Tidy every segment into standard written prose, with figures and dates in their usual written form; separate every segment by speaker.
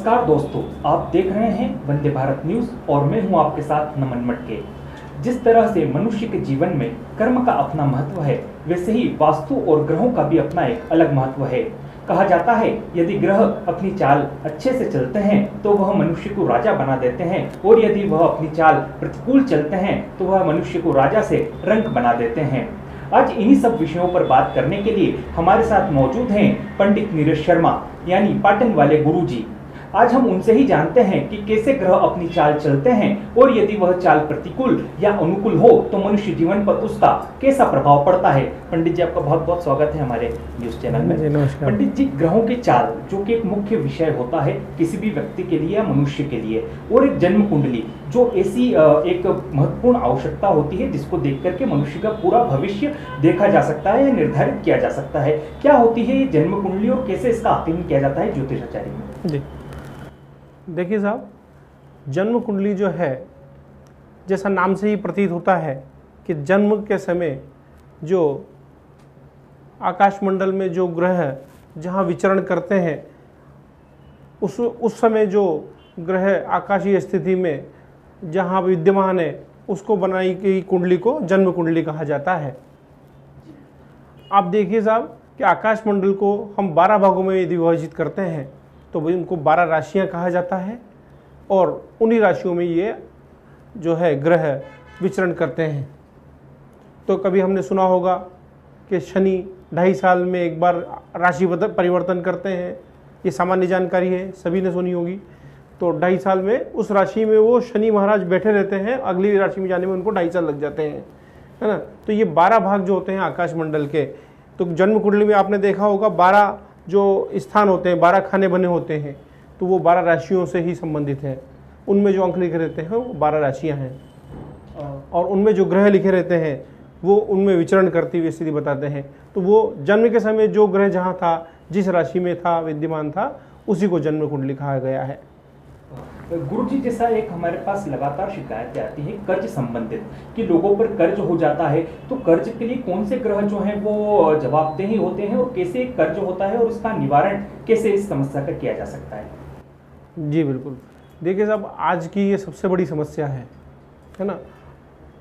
Speaker 1: नमस्कार दोस्तों, आप देख रहे हैं वंदे भारत न्यूज और मैं हूं आपके साथ नमन मटके। जिस तरह से मनुष्य के जीवन में कर्म का अपना महत्व है, वैसे ही वास्तु और ग्रहों का भी अपना एक अलग महत्व है। कहा जाता है यदि ग्रह अपनी चाल अच्छे से चलते हैं तो वह मनुष्य को राजा बना देते हैं, और यदि वह अपनी चाल प्रतिकूल चलते हैं तो वह मनुष्य को राजा से रंक बना देते हैं। आज इन्हीं सब विषयों पर बात करने के लिए हमारे साथ मौजूद हैं पंडित नीरज शर्मा यानी पाटन वाले गुरुजी। आज हम उनसे ही जानते हैं कि कैसे ग्रह अपनी चाल चलते हैं और यदि वह चाल प्रतिकूल या अनुकूल हो तो मनुष्य जीवन पर उसका कैसा प्रभाव पड़ता है। पंडित जी, आपका बहुत बहुत स्वागत है हमारे न्यूज चैनल में।
Speaker 2: नमस्कार।
Speaker 1: पंडित जी, ग्रहों की चाल जो कि एक मुख्य विषय होता है किसी भी व्यक्ति के लिए या मनुष्य के लिए, और एक जन्म कुंडली जो ऐसी एक महत्वपूर्ण आवश्यकता होती है जिसको देख करके मनुष्य का पूरा भविष्य देखा जा सकता है या निर्धारित किया जा सकता है। क्या होती है ये जन्म कुंडली और कैसे इसका आकलन किया जाता है ज्योतिषाचार्य में?
Speaker 2: जी देखिए साहब, जन्म कुंडली जो है, जैसा नाम से ही प्रतीत होता है कि जन्म के समय जो आकाशमंडल में जो ग्रह जहाँ विचरण करते हैं उस समय जो ग्रह आकाशीय स्थिति में जहाँ विद्यमान है उसको बनाई गई कुंडली को जन्म कुंडली कहा जाता है। आप देखिए साहब कि आकाशमंडल को हम 12 भागों में यदि विभाजित करते हैं तो वही उनको 12 राशियां कहा जाता है, और उन्हीं राशियों में ये जो है ग्रह विचरण करते हैं। तो कभी हमने सुना होगा कि शनि 2.5 साल में एक बार राशि परिवर्तन करते हैं, ये सामान्य जानकारी है, सभी ने सुनी होगी। तो 2.5 साल में उस राशि में वो शनि महाराज बैठे रहते हैं, अगली राशि में जाने में उनको 2.5 साल लग जाते हैं, है ना। तो ये 12 भाग जो होते हैं आकाशमंडल के, तो जन्म कुंडली में आपने देखा होगा 12 जो स्थान होते हैं, 12 खाने बने होते हैं, तो वो 12 राशियों से ही संबंधित है। उनमें जो अंक लिखे रहते हैं वो 12 राशियां हैं, और उनमें जो ग्रह लिखे रहते हैं वो उनमें विचरण करती हुई स्थिति बताते हैं। तो वो जन्म के समय जो ग्रह जहाँ था, जिस राशि में था, विद्यमान था, उसी को जन्म कुंडली कहा गया है।
Speaker 1: गुरुजी, जैसा एक हमारे पास लगातार शिकायतें आती है कर्ज संबंधित कि लोगों पर कर्ज हो जाता है, तो कर्ज के लिए कौन से ग्रह जो हैं वो जवाबदेही होते हैं और कैसे कर्ज होता है और इसका निवारण कैसे इस समस्या का किया जा सकता है?
Speaker 2: जी बिल्कुल। देखिए साहब, आज की ये सबसे बड़ी समस्या है ना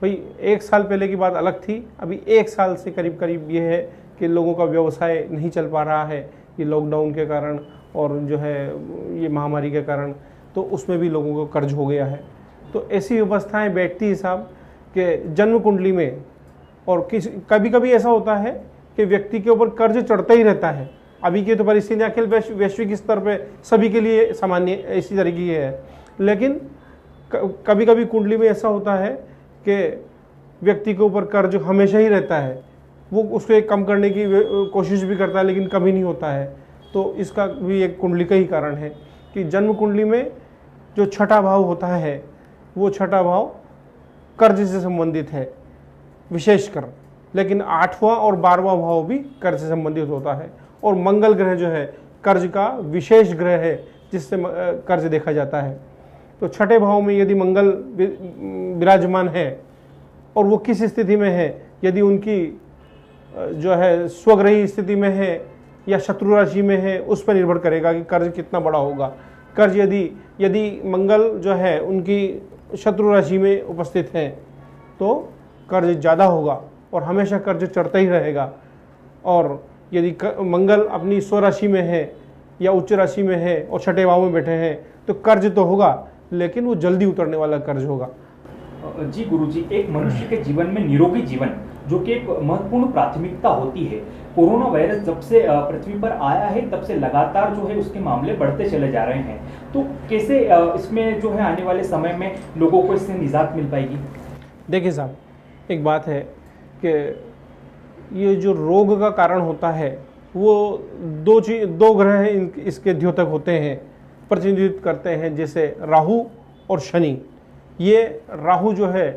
Speaker 2: भाई। 1 साल पहले की बात अलग थी, अभी 1 साल से करीब करीब ये है कि लोगों का व्यवसाय नहीं चल पा रहा है, ये लॉकडाउन के कारण और जो है ये महामारी के कारण, तो उसमें भी लोगों को कर्ज हो गया है। तो ऐसी व्यवस्थाएं बैठती है साहब कि जन्म कुंडली में, और कभी कभी ऐसा होता है कि व्यक्ति के ऊपर कर्ज चढ़ता ही रहता है। अभी की तो परिस्थिति अखिल वैश्विक स्तर पे सभी के लिए सामान्य इसी तरीके की है, लेकिन कभी कभी कुंडली में ऐसा होता है कि व्यक्ति के ऊपर कर्ज हमेशा ही रहता है। वो उसको कम करने की कोशिश भी करता है लेकिन कभी नहीं होता है। तो इसका भी एक कुंडली का ही कारण है कि जन्म कुंडली में जो छठा भाव होता है वो छठा भाव कर्ज से संबंधित है विशेषकर, लेकिन 8वां और 12वां भाव भी कर्ज से संबंधित होता है। और मंगल ग्रह जो है कर्ज का विशेष ग्रह है जिससे कर्ज देखा जाता है। तो छठे भाव में यदि मंगल विराजमान है और वो किस स्थिति में है, यदि उनकी जो है स्वग्रही स्थिति में है या शत्रु राशि में है, उस पर निर्भर करेगा कि कर्ज कितना बड़ा होगा। कर्ज यदि मंगल जो है उनकी शत्रु राशि में उपस्थित है तो कर्ज ज़्यादा होगा और हमेशा कर्ज चढ़ता ही रहेगा। और यदि मंगल अपनी स्वराशि में है या उच्च राशि में है और छठे भाव में बैठे हैं तो कर्ज तो होगा, लेकिन वो जल्दी उतरने वाला कर्ज होगा।
Speaker 1: जी गुरुजी, एक मनुष्य के जीवन में निरोगी जीवन जो कि एक महत्वपूर्ण प्राथमिकता होती है, कोरोना वायरस जब से पृथ्वी पर आया है तब से लगातार जो है उसके मामले बढ़ते चले जा रहे हैं। तो कैसे इसमें जो है आने वाले समय में लोगों को इससे निजात मिल पाएगी?
Speaker 2: देखिए साहब, एक बात है कि ये जो रोग का कारण होता है वो दो ग्रह हैं, इसके द्योतक होते हैं, प्रतिनिधित्व करते हैं, जैसे राहु और शनि। ये राहु जो है,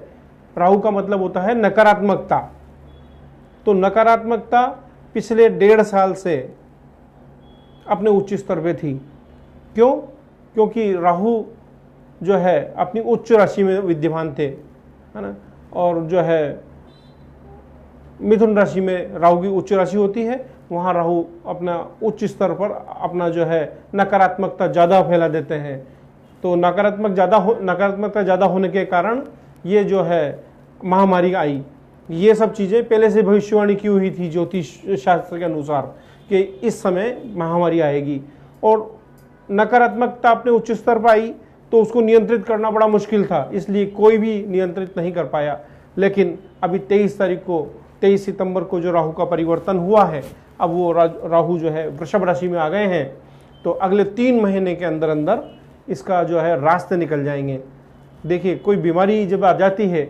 Speaker 2: राहु का मतलब होता है नकारात्मकता। तो नकारात्मकता पिछले 1.5 साल से अपने उच्च स्तर पे थी। क्यों? क्योंकि राहु जो है अपनी उच्च राशि में विद्यमान थे, है ना। और जो है मिथुन राशि में राहु की उच्च राशि होती है, वहाँ राहु अपना उच्च स्तर पर अपना जो है नकारात्मकता ज़्यादा फैला देते हैं। तो नकारात्मकता ज़्यादा होने के कारण ये जो है महामारी आई। ये सब चीज़ें पहले से भविष्यवाणी की हुई थी ज्योतिष शास्त्र के अनुसार कि इस समय महामारी आएगी, और नकारात्मकता अपने उच्च स्तर पर आई तो उसको नियंत्रित करना बड़ा मुश्किल था, इसलिए कोई भी नियंत्रित नहीं कर पाया। लेकिन अभी 23 सितंबर को जो राहु का परिवर्तन हुआ है, अब वो राहु जो है वृषभ राशि में आ गए हैं, तो अगले 3 महीने के अंदर अंदर इसका जो है रास्ते निकल जाएंगे। देखिए, कोई बीमारी जब आ जाती है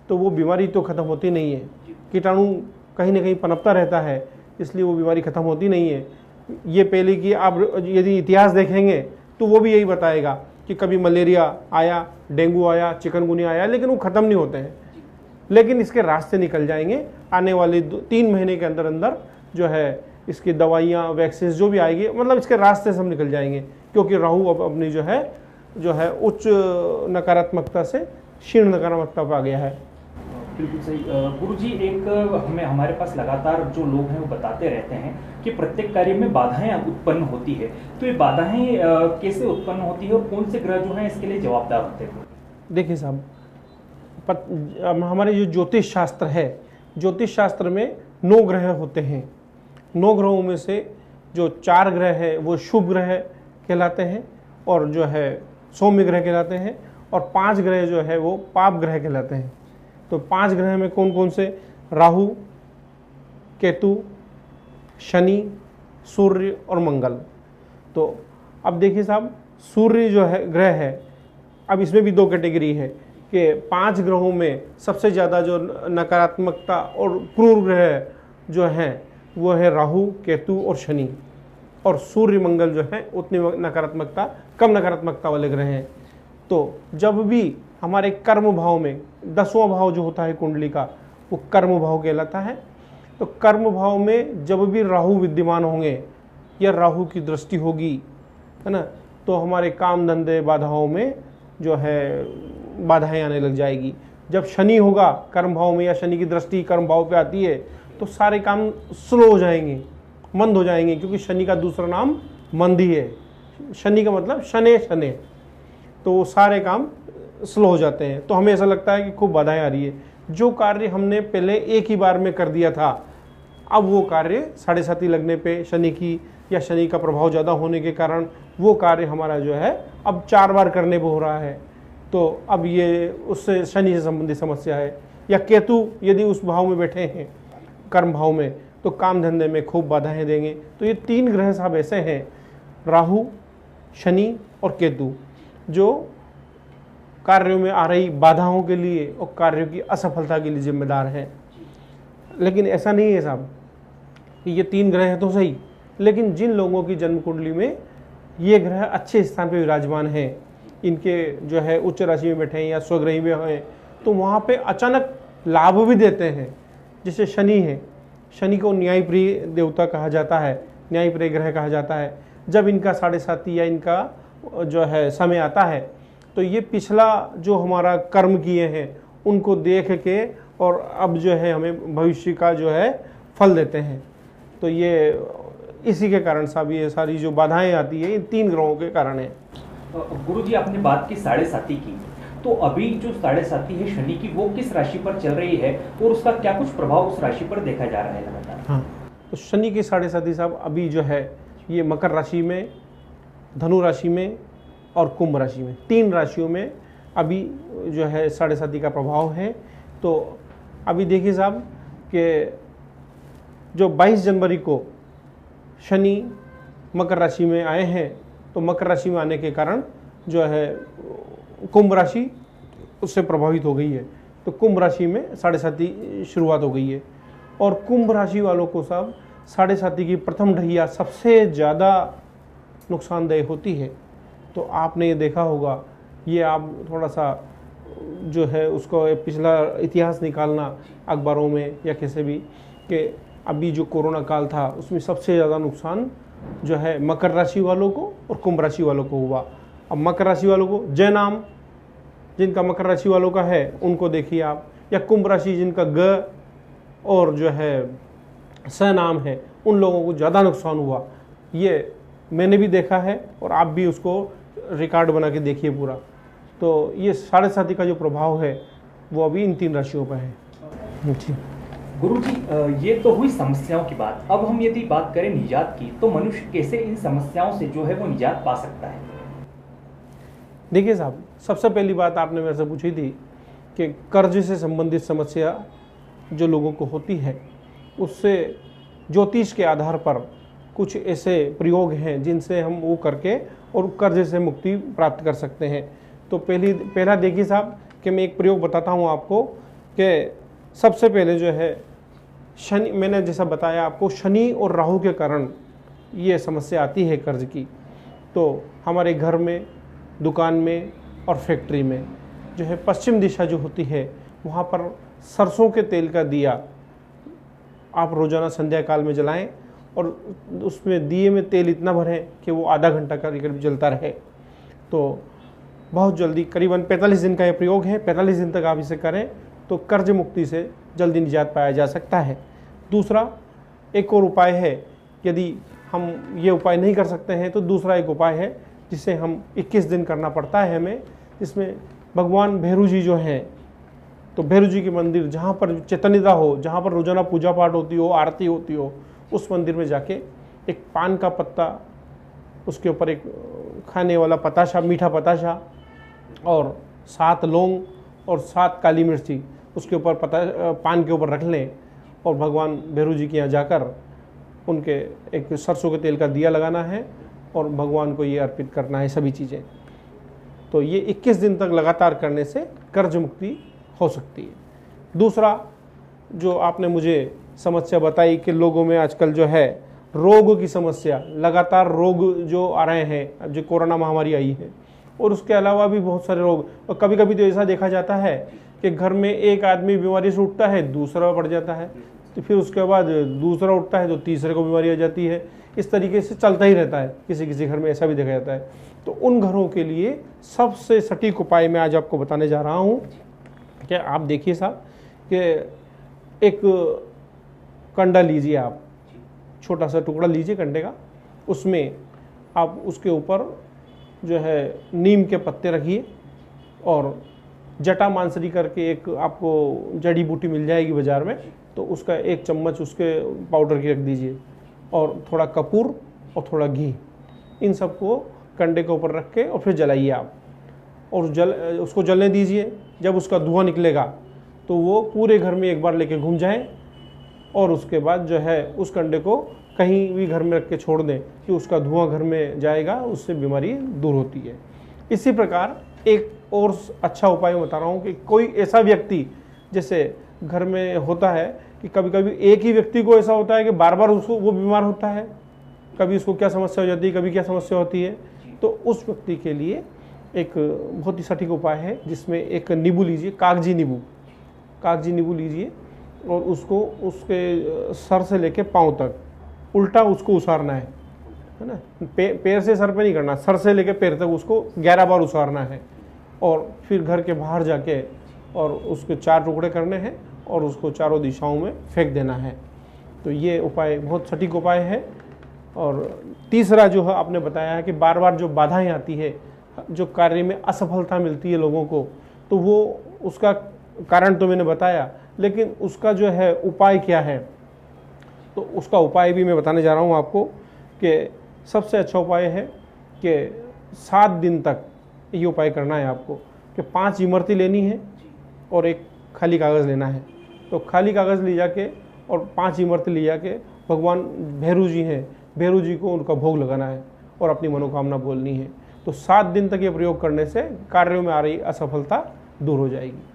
Speaker 2: तो वो बीमारी तो ख़त्म होती नहीं है, कीटाणु कहीं ना कहीं पनपता रहता है, इसलिए वो बीमारी ख़त्म होती नहीं है। ये पहले कि आप यदि इतिहास देखेंगे तो वो भी यही बताएगा कि कभी मलेरिया आया, डेंगू आया, चिकनगुनिया आया, लेकिन वो ख़त्म नहीं होते हैं। लेकिन इसके रास्ते निकल जाएंगे आने वाले 3 महीने के अंदर अंदर जो है इसकी दवाइयाँ, वैक्सीन जो भी आएगी, मतलब इसके रास्ते सब निकल जाएंगे, क्योंकि राहु अब अपनी जो है उच्च नकारात्मकता से क्षीण नकारात्मकता पर आ गया है।
Speaker 1: बिल्कुल सही। गुरुजी, एक हमारे पास लगातार जो लोग हैं वो बताते रहते हैं कि प्रत्येक कार्य में बाधाएं उत्पन्न होती है, तो ये बाधाएं कैसे उत्पन्न होती है और कौन से ग्रह जो हैं इसके लिए जवाबदार होते हैं?
Speaker 2: देखिए साहब, हमारे जो ज्योतिष शास्त्र है, ज्योतिष शास्त्र में 9 ग्रह होते हैं। 9 ग्रहों में से जो 4 ग्रह है वो शुभ ग्रह कहलाते हैं और जो है सौम्य ग्रह कहलाते हैं, और 5 ग्रह जो है वो पाप ग्रह कहलाते हैं। तो 5 ग्रह में कौन कौन से? राहु, केतु, शनि, सूर्य और मंगल। तो अब देखिए साहब, सूर्य जो है ग्रह है, अब इसमें भी 2 कैटेगरी है कि 5 ग्रहों में सबसे ज़्यादा जो नकारात्मकता और क्रूर ग्रह जो हैं वो है राहु, केतु और शनि, और सूर्य मंगल जो है उतनी नकारात्मकता, कम नकारात्मकता वाले ग्रह हैं। तो जब भी हमारे कर्म भाव में 10वां भाव जो होता है कुंडली का, वो कर्म भाव कहलाता है। तो कर्म भाव में जब भी राहु विद्यमान होंगे या राहु की दृष्टि होगी, है ना, तो हमारे काम धंधे बाधाओं में जो है बाधाएं आने लग जाएगी। जब शनि होगा कर्म भाव में या शनि की दृष्टि कर्म भाव पे आती है तो सारे काम स्लो हो जाएंगे, मंद हो जाएंगे, क्योंकि शनि का दूसरा नाम मंद ही है। शनि का मतलब शने शने, तो वो सारे काम स्लो हो जाते हैं। तो हमें ऐसा लगता है कि खूब बाधाएं आ रही है। जो कार्य हमने पहले एक ही बार में कर दिया था, अब वो कार्य 7.5 लगने पे शनि की या शनि का प्रभाव ज़्यादा होने के कारण वो कार्य हमारा जो है अब 4 बार करने पर हो रहा है। तो अब ये उससे शनि से संबंधित समस्या है। या केतु यदि उस भाव में बैठे हैं कर्म भाव में, तो काम धंधे में खूब बाधाएं देंगे। तो ये 3 ग्रह साहब ऐसे हैं, राहु, शनि और केतु, जो कार्यों में आ रही बाधाओं के लिए और कार्यों की असफलता के लिए जिम्मेदार हैं। लेकिन ऐसा नहीं है साहब कि ये 3 ग्रह हैं तो सही, लेकिन जिन लोगों की जन्म कुंडली में ये ग्रह अच्छे स्थान पर विराजमान हैं, इनके जो है उच्च राशि में बैठे हैं या स्वग्रही में हैं, तो वहाँ पे अचानक लाभ भी देते हैं। जैसे शनि है, शनि को न्यायप्रिय देवता कहा जाता है, न्यायप्रिय ग्रह कहा जाता है। जब इनका 7.5 या इनका जो है समय आता है, तो ये पिछला जो हमारा कर्म किए हैं उनको देख के और अब जो है हमें भविष्य का जो है फल देते हैं। तो ये इसी के कारण साहब ये सारी जो बाधाएं आती है, इन 3 ग्रहों के कारण है।
Speaker 1: गुरुजी, आपने बात की 7.5 की, तो अभी जो 7.5 है शनि की, वो किस राशि पर चल रही है और उसका क्या कुछ प्रभाव उस राशि पर देखा जा रहा है लगातार?
Speaker 2: हाँ, तो शनि की 7.5 साहब अभी जो है ये मकर राशि में, धनु राशि में और कुंभ राशि में, 3 राशियों में अभी जो है 7.5 का प्रभाव है। तो अभी देखिए साहब कि जो 22 जनवरी को शनि मकर राशि में आए हैं, तो मकर राशि में आने के कारण जो है कुंभ राशि उससे प्रभावित हो गई है। तो कुंभ राशि में 7.5 शुरुआत हो गई है। और कुंभ राशि वालों को साहब 7.5 की प्रथम ढैया सबसे ज़्यादा नुकसानदेह होती है। तो आपने ये देखा होगा, ये आप थोड़ा सा जो है उसको पिछला इतिहास निकालना अखबारों में या कैसे भी, कि अभी जो कोरोना काल था उसमें सबसे ज़्यादा नुकसान जो है मकर राशि वालों को और कुंभ राशि वालों को हुआ। अब मकर राशि वालों को जय नाम जिनका मकर राशि वालों का है उनको देखिए आप, या कुंभ राशि जिनका ग और जो है स नाम है उन लोगों को ज़्यादा नुकसान हुआ। ये मैंने भी देखा है और आप भी उसको रिकॉर्ड बना के देखिए पूरा। तो ये 7.5 का जो प्रभाव है वो अभी इन 3 राशियों पर है जी।
Speaker 1: गुरुजी, ये तो हुई समस्याओं की बात। अब हम यदि बात करें निजात की, तो मनुष्य कैसे इन समस्याओं से जो है वो निजात पा सकता है?
Speaker 2: देखिए साहब, सबसे पहली बात आपने मेरे से पूछी थी कि कर्ज से संबंधित समस्या जो लोगों को होती है, उससे ज्योतिष के आधार पर कुछ ऐसे प्रयोग हैं जिनसे हम वो करके और कर्ज से मुक्ति प्राप्त कर सकते हैं। तो पहला देखिए साहब कि मैं एक प्रयोग बताता हूँ आपको कि सबसे पहले जो है शनि, मैंने जैसा बताया आपको, शनि और राहु के कारण ये समस्या आती है कर्ज की। तो हमारे घर में, दुकान में और फैक्ट्री में जो है पश्चिम दिशा जो होती है, वहाँ पर सरसों के तेल का दिया आप रोज़ाना संध्या काल में जलाएं और उसमें दिए में तेल इतना भरें कि वो आधा घंटा करीब जलता रहे। तो बहुत जल्दी, करीबन 45 दिन का ये प्रयोग है, 45 दिन तक आप इसे करें तो कर्ज मुक्ति से जल्दी निजात पाया जा सकता है। दूसरा एक और उपाय है, यदि हम ये उपाय नहीं कर सकते हैं तो दूसरा एक उपाय है जिसे हम 21 दिन करना पड़ता है हमें, जिसमें भगवान भैरू जी जो हैं, तो भैरू जी के मंदिर जहाँ पर चैतन्यता हो, जहाँ पर रोजाना पूजा पाठ होती हो, आरती होती हो, उस मंदिर में जाके एक पान का पत्ता, उसके ऊपर एक खाने वाला पताशा, मीठा पताशा और 7 लौंग और 7 काली मिर्ची उसके ऊपर पान के ऊपर रख लें और भगवान भैरू जी के यहाँ जाकर उनके एक सरसों के तेल का दिया लगाना है और भगवान को ये अर्पित करना है सभी चीज़ें। तो ये 21 दिन तक लगातार करने से कर्ज मुक्ति हो सकती है। दूसरा जो आपने मुझे समस्या बताई कि लोगों में आजकल जो है रोग की समस्या, लगातार रोग जो आ रहे हैं, जो कोरोना महामारी आई है और उसके अलावा भी बहुत सारे रोग, और कभी कभी तो ऐसा देखा जाता है कि घर में एक आदमी बीमारी से उठता है, दूसरा बढ़ जाता है, तो फिर उसके बाद दूसरा उठता है तो तीसरे को बीमारी आ जाती है। इस तरीके से चलता ही रहता है, किसी किसी घर में ऐसा भी देखा जाता है। तो उन घरों के लिए सबसे सटीक उपाय मैं आज आपको बताने जा रहा हूँ कि आप देखिए साहब कि एक कंडा लीजिए, आप छोटा सा टुकड़ा लीजिए कंडे का, उसमें आप उसके ऊपर जो है नीम के पत्ते रखिए और जटा मांसरी करके एक आपको जड़ी बूटी मिल जाएगी बाज़ार में, तो उसका 1 चम्मच उसके पाउडर की रख दीजिए और थोड़ा कपूर और थोड़ा घी, इन सबको कंडे के ऊपर रख के और फिर जलाइए आप और उसको जलने दीजिए। जब उसका धुआं निकलेगा तो वो पूरे घर में एक बार लेके घूम जाएं और उसके बाद जो है उस कंडे को कहीं भी घर में रख के छोड़ दें कि उसका धुआं घर में जाएगा, उससे बीमारी दूर होती है। इसी प्रकार एक और अच्छा उपाय बता रहा हूँ कि कोई ऐसा व्यक्ति, जैसे घर में होता है कि कभी कभी एक ही व्यक्ति को ऐसा होता है कि बार बार उसको वो बीमार होता है, कभी उसको क्या समस्या हो जाती है, कभी क्या समस्या होती है, तो उस व्यक्ति के लिए एक बहुत ही सटीक उपाय है जिसमें एक नींबू लीजिए, कागजी नींबू लीजिए और उसको उसके सर से लेके पाँव तक उल्टा उसको उसारना है ना, पैर से सर पे नहीं करना, सर से लेके पैर तक उसको 11 बार उसारना है और फिर घर के बाहर जाके और उसके 4 टुकड़े करने हैं और उसको चारों दिशाओं में फेंक देना है। तो ये उपाय बहुत सटीक उपाय है। और तीसरा जो है आपने बताया है कि बार बार जो बाधाएं आती है, जो कार्य में असफलता मिलती है लोगों को, तो वो उसका कारण तो मैंने बताया, लेकिन उसका जो है उपाय क्या है, तो उसका उपाय भी मैं बताने जा रहा हूँ आपको कि सबसे अच्छा उपाय है कि 7 दिन तक ये उपाय करना है आपको कि 5 इमरती लेनी है और एक खाली कागज़ लेना है। तो खाली कागज़ ले जाके और 5 इमरती ले जाके भगवान भैरू जी हैं, भैरू जी को उनका भोग लगाना है और अपनी मनोकामना बोलनी है। तो 7 दिन तक ये प्रयोग करने से कार्यों में आ रही असफलता दूर हो जाएगी।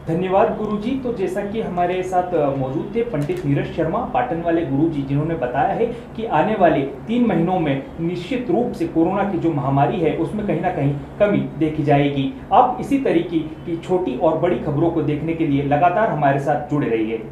Speaker 1: धन्यवाद गुरुजी। तो जैसा कि हमारे साथ मौजूद थे पंडित नीरज शर्मा, पाटन वाले गुरुजी, जिन्होंने बताया है कि आने वाले 3 महीनों में निश्चित रूप से कोरोना की जो महामारी है उसमें कहीं ना कहीं कमी देखी जाएगी। आप इसी तरीके की छोटी और बड़ी खबरों को देखने के लिए लगातार हमारे साथ जुड़े रहिए।